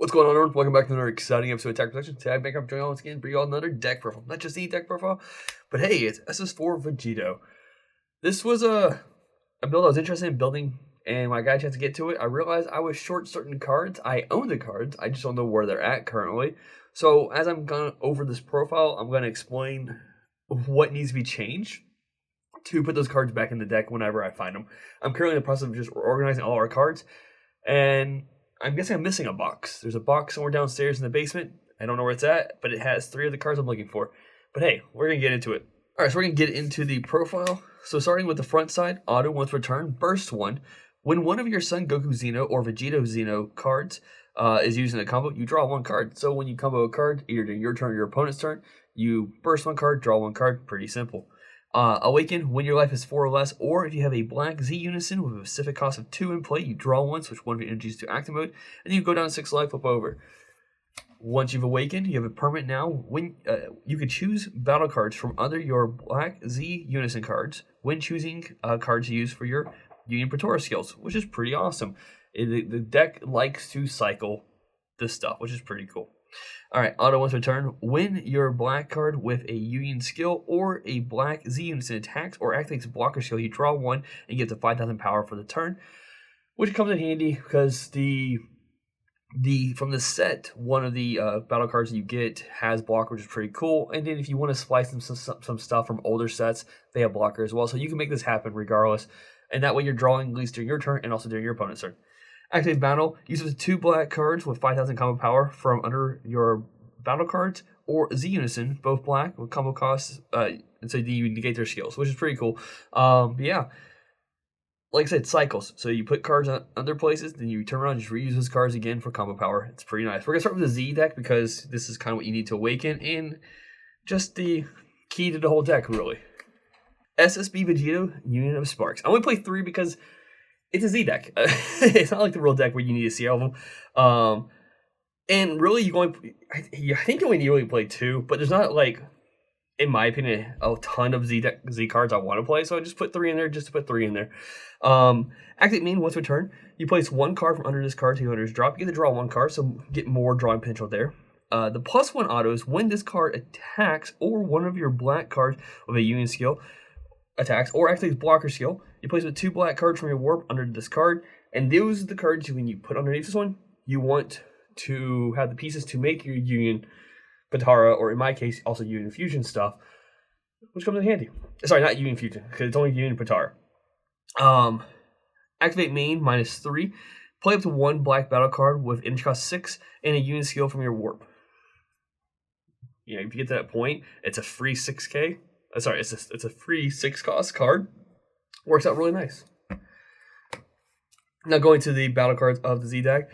What's going on, everyone? Welcome back to another exciting episode of Attack Protection. Today, I'm back up joining once again, bring you all another deck profile. Not just the deck profile, but hey, it's SS4 Vegito. This was a build I was interested in building, and when I got a chance to get to it, I realized I was short certain cards. I own the cards, I just don't know where they're at currently. So as I'm going over this profile, I'm going to explain what needs to be changed to put those cards back in the deck whenever I find them. I'm currently in the process of just organizing all our cards, and I'm guessing I'm missing a box. There's a box somewhere downstairs in the basement. I don't know where it's at, but it has 3 of the cards I'm looking for. But hey, we're going to get into it. All right, so we're going to get into the profile. So starting with the front side, auto once return, burst 1. When one of your Son Goku Xeno or Vegito Xeno cards is used in a combo, you draw 1 card. So when you combo a card, either during your turn or your opponent's turn, you burst 1 card, draw 1 card. Pretty simple. Awaken, when your life is 4 or less, or if you have a black Z-Unison with a specific cost of 2 in play, you draw 1, switch one of your energies to active mode, and you go down 6 life, flip over. Once you've awakened, you have a permanent now. When you could choose battle cards from other your black Z-Unison cards when choosing cards to use for your Union Potara skills, which is pretty awesome. The deck likes to cycle this stuff, which is pretty cool. Alright, auto once return. When your black card with a Union skill or a black Z-Unison attacks or activates a blocker skill, you draw 1 and get to 5,000 power for the turn, which comes in handy because from the set, one of the battle cards you get has blocker, which is pretty cool. And then if you want to splice some stuff from older sets, they have blocker as well. So you can make this happen regardless. And that way you're drawing at least during your turn and also during your opponent's turn. Activate battle. Use the 2 black cards with 5,000 combo power from under your battle cards or Z-Unison, both black with combo costs, and so you negate their skills, which is pretty cool. But yeah, like I said, cycles. So you put cards on other places, then you turn around and just reuse those cards again for combo power. It's pretty nice. We're going to start with the Z deck because this is kind of what you need to awaken and just the key to the whole deck, really. SSB Vegito, Union of Sparks. I only play 3 because it's a Z deck. It's not like the real deck where you need to see all of them. And really, I think you only need to really play 2, but there's not, like, in my opinion, a ton of Z cards I want to play, so I just put 3 in there just to put 3 in there. Activate main once return. You place 1 card from under this card to under his drop. You get to draw 1 card, so get more drawing potential there. The +1 autos, when this card attacks or one of your black cards with a Union skill attacks or activates blocker skill, you place with 2 black cards from your warp under this card, and those are the cards when you put underneath this one, you want to have the pieces to make your Union Potara, or in my case, also Union Fusion stuff, which comes in handy. Sorry, not Union Fusion, because it's only Union Potara. Activate main, -3. Play up to 1 black battle card with energy cost 6 and a Union skill from your warp. You know, if you get to that point, it's a free 6k. It's a free 6 cost card. Works out really nice. Now going to the battle cards of the Z deck.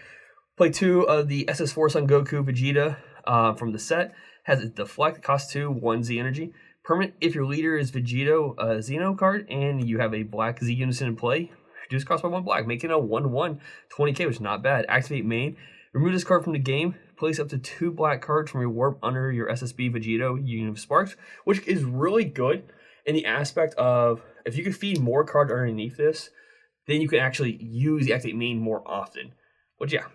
Play 2 of the SS4 Son Goku Vegeta from the set. Has a deflect, cost 2, 1 Z energy. Permanent, if your leader is Vegito Xeno card and you have a black Z Unison in play, reduce cost by 1 black, making a 1/1, 20k, which is not bad. Activate main. Remove this card from the game. Place up to 2 black cards from your warp under your SSB Vegito Union of Sparks, which is really good in the aspect of if you can feed more cards underneath this, then you can actually use the activate main more often. Which, yeah.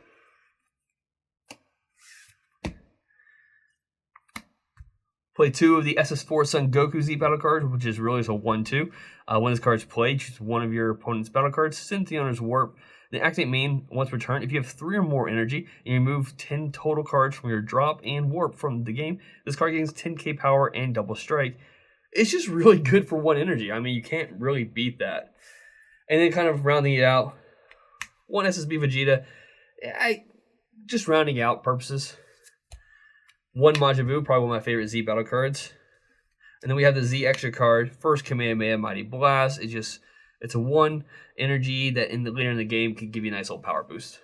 Play 2 of the SS4 Son Goku Z battle card, which is really just a 1/2. When this card's played, choose one of your opponent's battle cards, send the owner's warp. Then activate main once return. If you have 3 or more energy and you remove 10 total cards from your drop and warp from the game, this card gains 10k power and double strike. It's just really good for 1 energy. I mean, you can't really beat that. And then kind of rounding it out, 1 SSB Vegeta. Just rounding out purposes. 1 Majin Buu, probably one of my favorite Z battle cards. And then we have the Z extra card, first Kamehameha Mighty Blast. It's a 1 energy that later in the game can give you a nice little power boost.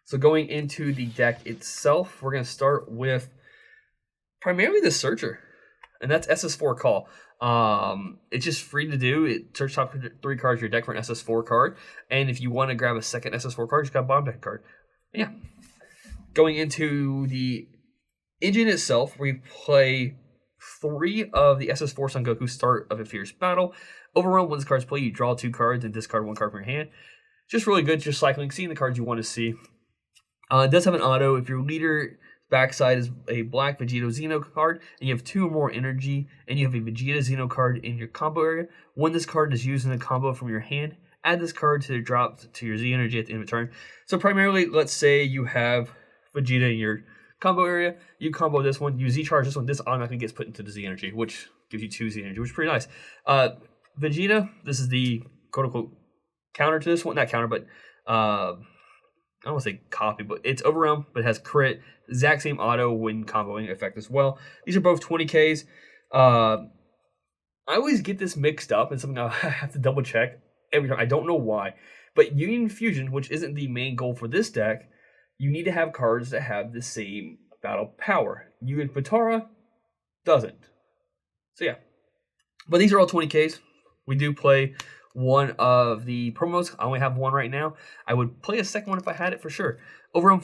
So going into the deck itself, we're going to start with primarily the Searcher. And that's SS4 Call. It's just free to do. It search top 3 cards of your deck for an SS4 card. And if you want to grab a second SS4 card, just got a bottom deck card. Yeah. Going into the engine itself, we play 3 of the SS4 Son Goku start of a fierce battle. Overrun, when this card's played, you draw 2 cards and discard 1 card from your hand. Just really good, just cycling, seeing the cards you want to see. It does have an auto. If your leader backside is a black Vegito Xeno card, and you have 2 or more energy, and you have a Vegeta Xeno card in your combo area, when this card is used in a combo from your hand, add this card to the drop to your Z energy at the end of the turn. So primarily, let's say you have Vegeta in your combo area, you combo this one, you Z charge this one, this automatically gets put into the Z energy, which gives you 2 Z energy, which is pretty nice. Vegeta, this is the quote unquote counter to this one, not counter, but I don't want to say copy, but it's overwhelm, but it has crit, exact same auto when comboing effect as well. These are both 20Ks. I always get this mixed up, and something I have to double check every time. I don't know why, but Union Fusion, which isn't the main goal for this deck, you need to have cards that have the same battle power. Union Potara doesn't. So yeah, but these are all 20Ks. We do play one of the promos. I only have one right now. I would play a second one if I had it for sure. Over on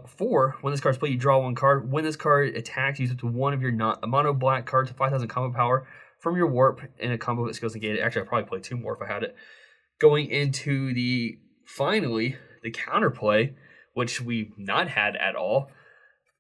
4, when this card's played, you draw 1 card. When this card attacks, use it to one of your mono black cards to 5,000 combo power from your warp in a combo that skills negated. Actually, I'd probably play 2 more if I had it. Going into finally, the counterplay, which we've not had at all.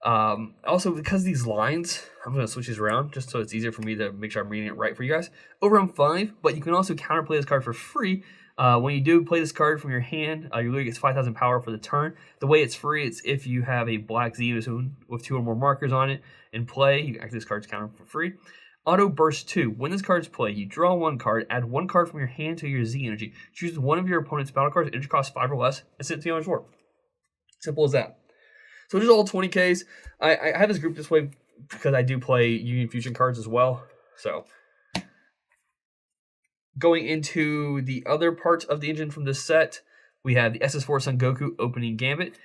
Also, because these lines, I'm going to switch these around just so it's easier for me to make sure I'm reading it right for you guys. Over on 5, but you can also counterplay this card for free. When you do play this card from your hand, your leader gets 5,000 power for the turn. The way it's free, it's if you have a black Z-Unison with 2 or more markers on it in play, you can activate this card's counter for free. Auto Burst 2. When this card's played, you draw 1 card, add 1 card from your hand to your Z energy. Choose one of your opponent's battle cards, energy costs 5 or less, and send it to the owner's warp. Simple as that. So just all 20Ks. I have this group this way because I do play Union Fusion cards as well. So going into the other parts of the engine from this set, we have the SS4 Son Goku opening Gambit.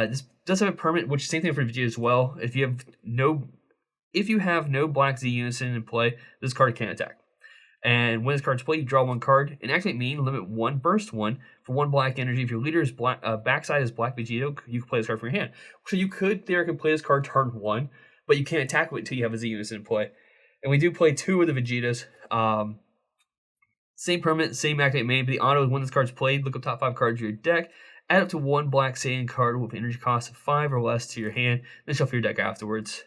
This does have a permanent, which is the same thing for Vegeta as well. If you have no black Z-Unison in play, this card can't attack. And when this card's played, you draw 1 card. And activate main, limit 1, burst 1 for 1 black energy. If your leader's backside is black Vegito, you can play this card from your hand. So you could theoretically play this card turn 1, but you can't attack with it until you have a Z-Unison in play. And we do play 2 of the Vegetas. Same permanent, same activate main, but the auto is when this card's played, look up top 5 cards of your deck, add up to 1 black Saiyan card with energy cost of 5 or less to your hand, then shuffle your deck afterwards.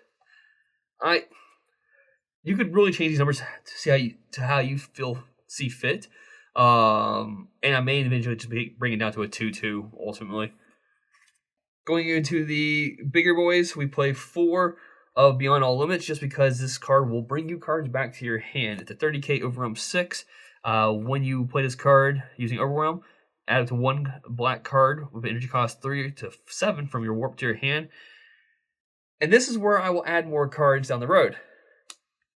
You could really change these numbers to how you see fit. And I may eventually just bring it down to a 2-2 ultimately. Going into the bigger boys, we play 4 of Beyond All Limits just because this card will bring you cards back to your hand. It's a 30K Overwhelm 6. When you play this card using Overwhelm, add up to 1 black card with energy cost 3 to 7 from your warp to your hand. And this is where I will add more cards down the road.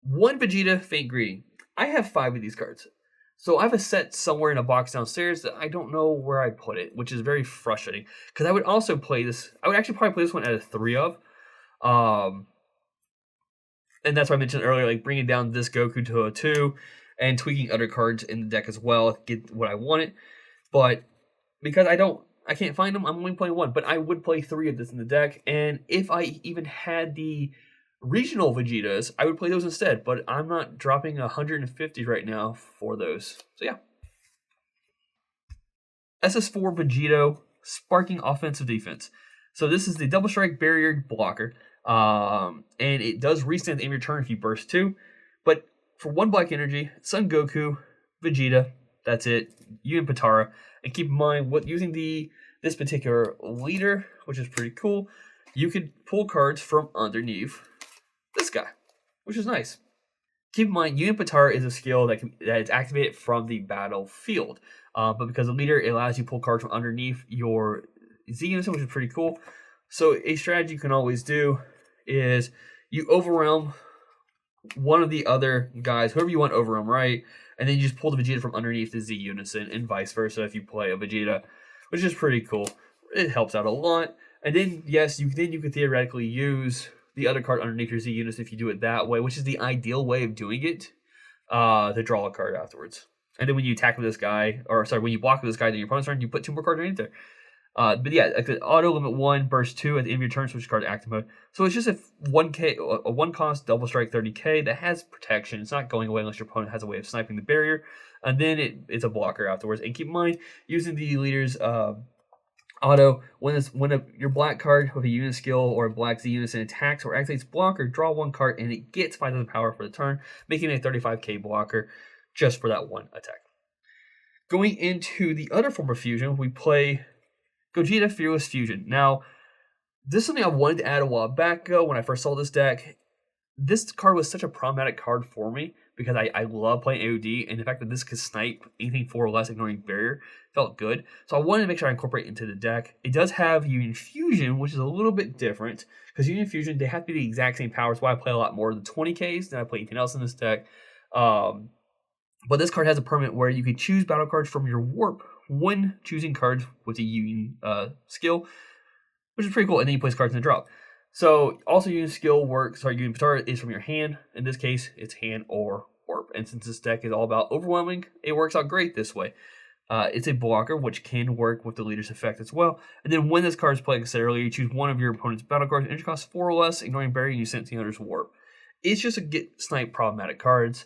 1 Vegeta Faint Greeting. I have 5 of these cards. So I have a set somewhere in a box downstairs that I don't know where I put it, which is very frustrating. Because I would also play this. I would actually probably play this one at a 3 of. And that's why I mentioned earlier, like bringing down this Goku to a 2 and tweaking other cards in the deck as well, get what I wanted. But because I can't find them, I'm only playing 1. But I would play 3 of this in the deck. And if I even had the regional Vegetas, I would play those instead, but I'm not dropping 150 right now for those. So yeah. SS4 Vegito, Sparking Offensive Defense. So this is the Double Strike Barrier Blocker, and it does restand at the end of your turn if you burst 2, but for 1 black energy, Son Goku, Vegeta, that's it, you and Potara, and keep in mind, using this particular leader, which is pretty cool, you could pull cards from underneath this guy, which is nice. Keep in mind, Unit Potara is a skill that is activated from the battlefield. But because the leader, it allows you to pull cards from underneath your Z-Unison, which is pretty cool. So a strategy you can always do is you overwhelm one of the other guys, whoever you want to overwhelm, right? And then you just pull the Vegeta from underneath the Z-Unison and vice versa if you play a Vegeta, which is pretty cool. It helps out a lot. And then, yes, you could theoretically use the other card underneath your Z-Unison if you do it that way, which is the ideal way of doing it, to draw a card afterwards. And then when you attack with this guy, when you block with this guy, then your opponent's turn, you put 2 more cards underneath there. But yeah, like the auto limit 1, burst 2 at the end of your turn, switch card to active mode. So it's just a 1 cost double strike 30k that has protection. It's not going away unless your opponent has a way of sniping the barrier, and then it's a blocker afterwards. And keep in mind, using the leader's auto, when your black card with a unit skill or a black Z-Unison attacks or activates blocker, draw 1 card and it gets 5,000 power for the turn, making it a 35k blocker just for that 1 attack. Going into the other form of fusion, we play Gogeta Fearless Fusion. Now, this is something I wanted to add a while back ago when I first saw this deck. This card was such a problematic card for me because I love playing AOD, and the fact that this could snipe anything 4 or less ignoring barrier felt good. So I wanted to make sure I incorporate it into the deck. It does have Union Fusion, which is a little bit different because Union Fusion, they have to be the exact same powers. Why I play a lot more than 20Ks than I play anything else in this deck. But this card has a permanent where you can choose battle cards from your warp when choosing cards with a Union skill, which is pretty cool. And then you place cards in the drop. So also Union skill works. Sorry, Union Potara is from your hand. In this case, it's hand or warp. And since this deck is all about overwhelming, it works out great this way. It's a blocker, which can work with the leader's effect as well. And then when this card is played, like I said earlier, you choose one of your opponent's battle cards. Energy costs 4 or less, ignoring barrier, and you send it to the other's warp. It's just a get snipe problematic cards.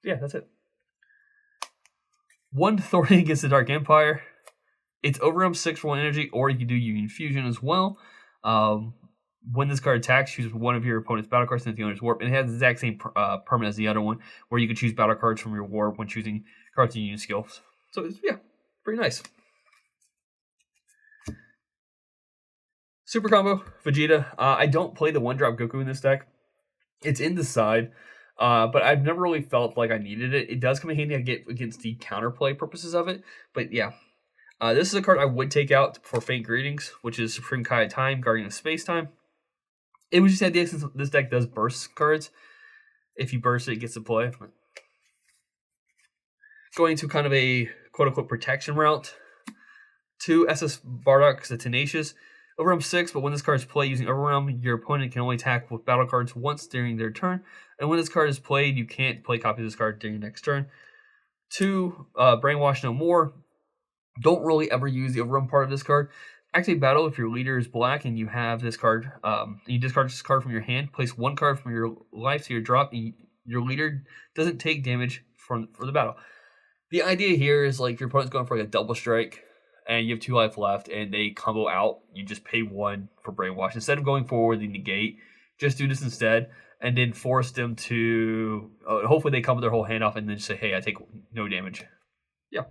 Yeah, that's it. 1 Authority against the Dark Empire. It's overwhelm 6 for 1 energy, or you can do Union Fusion as well. When this card attacks, choose one of your opponent's battle cards, send it to the owner's warp. And it has the exact same permanent as the other one, where you can choose battle cards from your warp when choosing cards in Union skills. So it's, yeah, pretty nice. Super combo, Vegeta. I don't play the 1-drop Goku in this deck. It's in the side. But I've never really felt like I needed it. It does come in handy against the counterplay purposes of it. But yeah, this is a card I would take out for Faint Greetings, which is Supreme Kai of Time, Guardian of Space Time. It was just the idea since this deck does burst cards. If you burst it, it gets to play. Going to kind of a quote-unquote protection route. 2 SS Bardock, the Tenacious. Overwhelm 6, but when this card is played using Overwhelm, your opponent can only attack with battle cards once during their turn. And when this card is played, you can't play copies of this card during your next turn. 2, Brainwash No More. Don't really ever use the Overwhelm part of this card. Activate battle if your leader is black and you have this card. You discard this card from your hand. Place 1 card from your life to your drop. And your leader doesn't take damage for the battle. The idea here is like if your opponent's going for like a double strike and you have 2 life left and they combo out, you just pay 1 for Brainwash. Instead of going forward, they negate. Just do this instead and then force them to... hopefully they combo their whole hand off and then just say, hey, I take no damage. Yeah.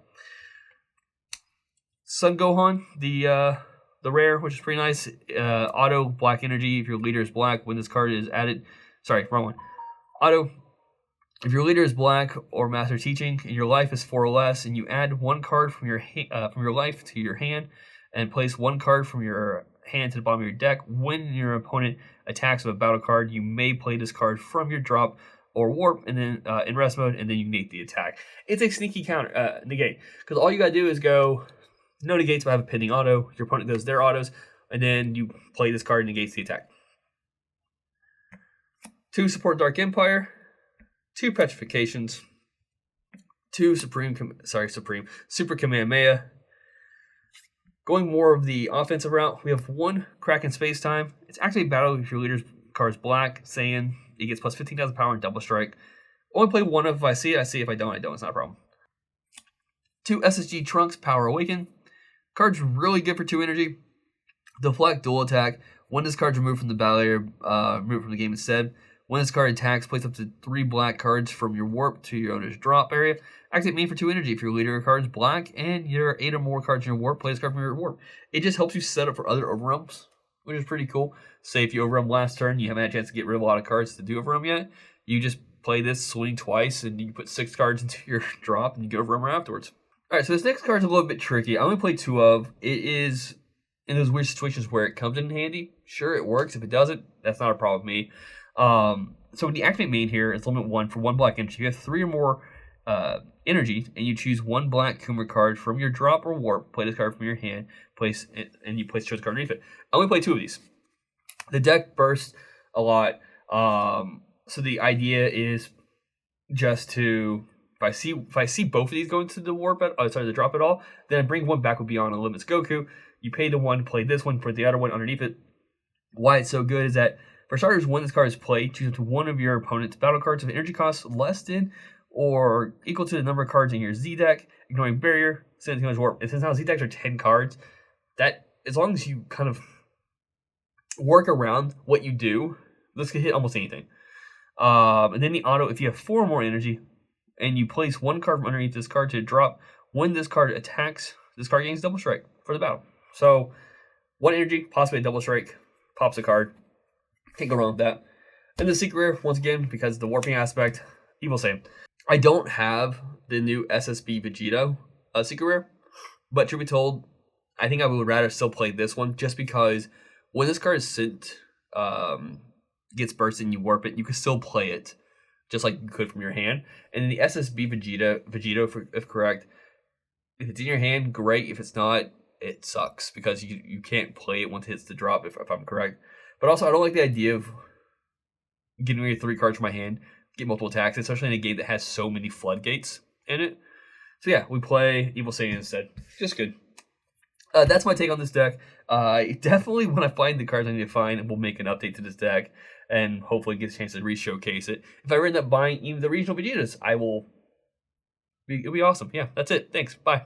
Sun Gohan, the rare, which is pretty nice. Auto black energy if your leader is black. When this card is added... Sorry, wrong one. Auto... If your leader is black or master teaching and your life is 4 or less, and you add 1 card from your life to your hand and place 1 card from your hand to the bottom of your deck, when your opponent attacks with a battle card, you may play this card from your drop or warp and then in rest mode, and then you negate the attack. It's a sneaky counter negate because all you gotta do is go no negates but have a pending auto. Your opponent does their autos, and then you play this card and negates the attack. 2 support Dark Empire. 2 petrifications, 2 Super Kamehameha. Going more of the offensive route, we have 1 Kraken Space Time. It's actually a battle if your leader's card is black, saying it gets plus 15,000 power and double strike. Only play 1 if I see it. I see it. If I don't, I don't. It's not a problem. 2 SSG Trunks, Power Awaken. Card's really good for 2 energy. Deflect, dual attack. When this card's removed from the battle area, removed from the game instead. When this card attacks, place up to 3 black cards from your warp to your owner's drop area. Activate main for 2 energy if your leader card is black and your 8 or more cards in your warp, play this card from your warp. It just helps you set up for other overwhelms, which is pretty cool. Say if you overwhelm last turn, you haven't had a chance to get rid of a lot of cards to do overwhelm yet, you just play this swing twice and you put 6 cards into your drop and you get overwhelm afterwards. Alright, so this next card's a little bit tricky. I only play 2 of. It is in those weird situations where it comes in handy. Sure, it works. If it doesn't, that's not a problem with me. So when you activate main here, it's limit 1 for 1 black energy. You have 3 or more energy, and you choose 1 black Kumar card from your drop or warp. Play this card from your hand, place it, and you place choice card underneath it. I only play 2 of these. The deck bursts a lot, so the idea is just to If I see both of these going to the the drop at all, then I bring one back with Beyond Limits Goku. You pay the one, play this one, put the other one underneath it. Why it's so good is that, for starters, when this card is played, choose up to one of your opponent's battle cards with energy costs less than or equal to the number of cards in your Z deck, ignoring barrier, since warp. And since now Z decks are 10 cards, that as long as you kind of work around what you do, this can hit almost anything. And then the auto, if you have 4 more energy, and you place one card from underneath this card to drop, when this card attacks, this card gains double strike for the battle. So, 1 energy, possibly a double strike, pops a card. Can't go wrong with that. And the secret rare, once again, because of the warping aspect, Evil Same. I don't have the new SSB Vegito secret rare, but truth be told, I think I would rather still play this one, just because when this card is sent, gets burst and you warp it, you can still play it, just like you could from your hand. And then the SSB Vegito, if correct, if it's in your hand, great. If it's not, it sucks, because you can't play it once it hits the drop, if I'm correct. But also, I don't like the idea of getting rid of 3 cards from my hand, get multiple attacks, especially in a game that has so many floodgates in it. So yeah, we play Evil Saiyan instead. Just good. That's my take on this deck. Definitely, when I find the cards I need to find, we'll make an update to this deck, and hopefully get a chance to re-showcase it. If I end up buying even the regional Vegetas, it'll be awesome. Yeah, that's it. Thanks. Bye.